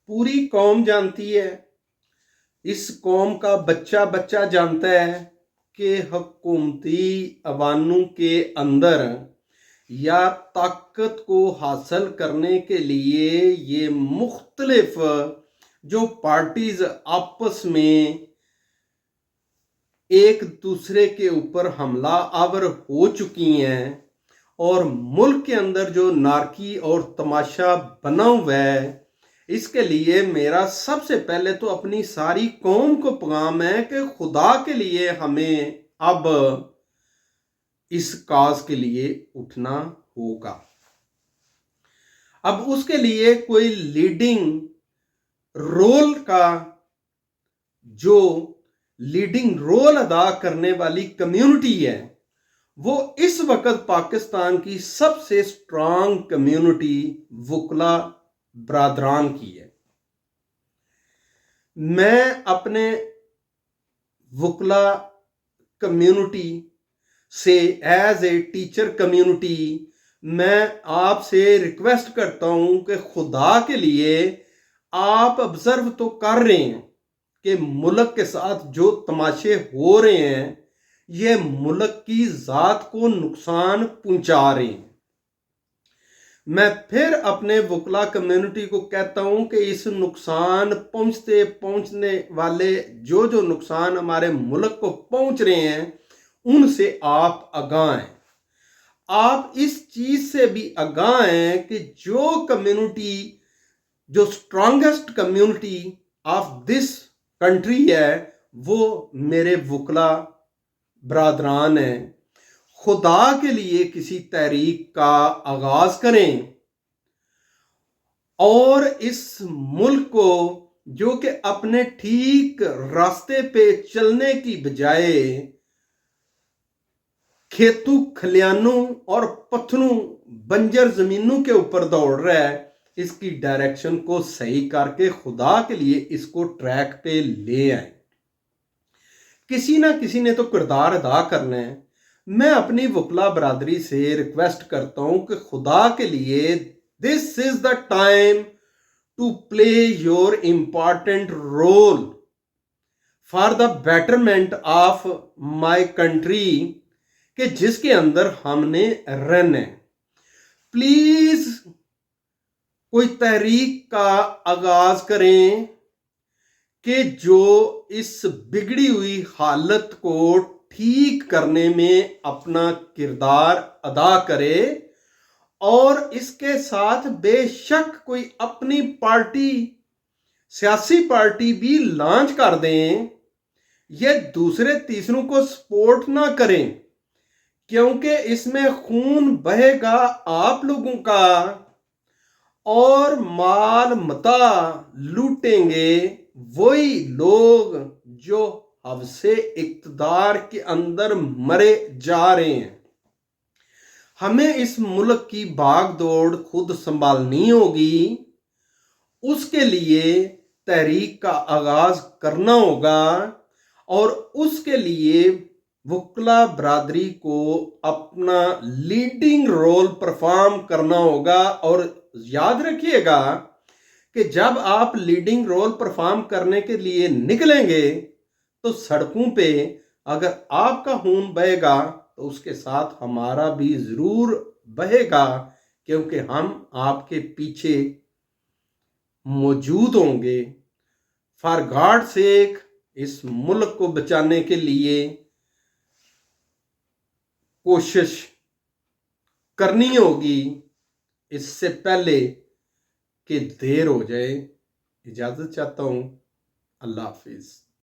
पूरी कौम जानती है, इस कौम का बच्चा बच्चा जानता है कि हुकूमती अवानों के अंदर या ताकत को हासिल करने के लिए ये मुख्तलिफ जो पार्टीज आपस में एक दूसरे के ऊपर हमला आवर हो चुकी हैं और मुल्क के अंदर जो नारकी और तमाशा बना हुआ है, इसके लिए मेरा सबसे पहले तो अपनी सारी कौम को पैगाम है कि खुदा के लिए हमें अब इस काज के लिए उठना होगा। अब उसके लिए कोई लीडिंग रोल का जो लीडिंग रोल अदा करने वाली कम्युनिटी है, वो इस वक्त पाकिस्तान की सबसे स्ट्रांग कम्युनिटी वकला बरादरान की है। मैं अपने वकला कम्युनिटी से एज ए टीचर कम्युनिटी मैं आपसे रिक्वेस्ट करता हूं कि खुदा के लिए आप ऑब्जर्व तो कर रहे हैं कि मुल्क के साथ जो तमाशे हो रहे हैं ये मुल्क की ज़ात को नुकसान पहुंचा रहे हैं। मैं फिर अपने वकला कम्युनिटी को कहता हूं कि इस नुकसान पहुंचने वाले जो नुकसान हमारे मुल्क को पहुंच रहे हैं उनसे आप आगाह हैं। आप इस चीज से भी आगाह हैं कि जो कम्युनिटी जो strongest community of this country है वो मेरे वकला बरादरान हैं। खुदा के लिए किसी तहरीक का आगाज करें और इस मुल्क को जो कि अपने ठीक रास्ते पे चलने की बजाय खेतों खलियानों और पत्थरों बंजर जमीनों के ऊपर दौड़ रहा है, इसकी डायरेक्शन को सही करके खुदा के लिए इसको ट्रैक पे ले आए। किसी ना किसी ने तो किरदार अदा करना है। मैं अपनी वकला बरादरी से रिक्वेस्ट करता हूं कि खुदा के लिए this is the time to play your important role for the betterment of my country कि जिसके अंदर हमने रहना है। प्लीज कोई तहरीक का आगाज करें कि जो इस बिगड़ी हुई हालत को ठीक करने में अपना किरदार अदा करे और इसके साथ बेशक कोई अपनी पार्टी सियासी पार्टी भी लॉन्च कर दें। ये दूसरे तीसरों को सपोर्ट ना करें क्योंकि इसमें खून बहेगा आप लोगों का और माल मता लूटेंगे वही लोग जो हवसे इक्तदार के अंदर मरे जा रहे हैं। हमें इस मुल्क की भाग दौड़ खुद संभालनी होगी। उसके लिए तहरीक का आगाज करना होगा और उसके लिए वकला बरादरी को अपना लीडिंग रोल परफॉर्म करना होगा। और याद रखिएगा कि जब आप लीडिंग रोल परफॉर्म करने के लिए निकलेंगे तो सड़कों पे अगर आपका खून बहेगा तो उसके साथ हमारा भी जरूर बहेगा क्योंकि हम आपके पीछे मौजूद होंगे। फॉर गॉड सेक इस मुल्क को बचाने के लिए कोशिश करनी होगी इससे पहले कि देर हो जाए। इजाजत चाहता हूं। अल्लाह हाफिज।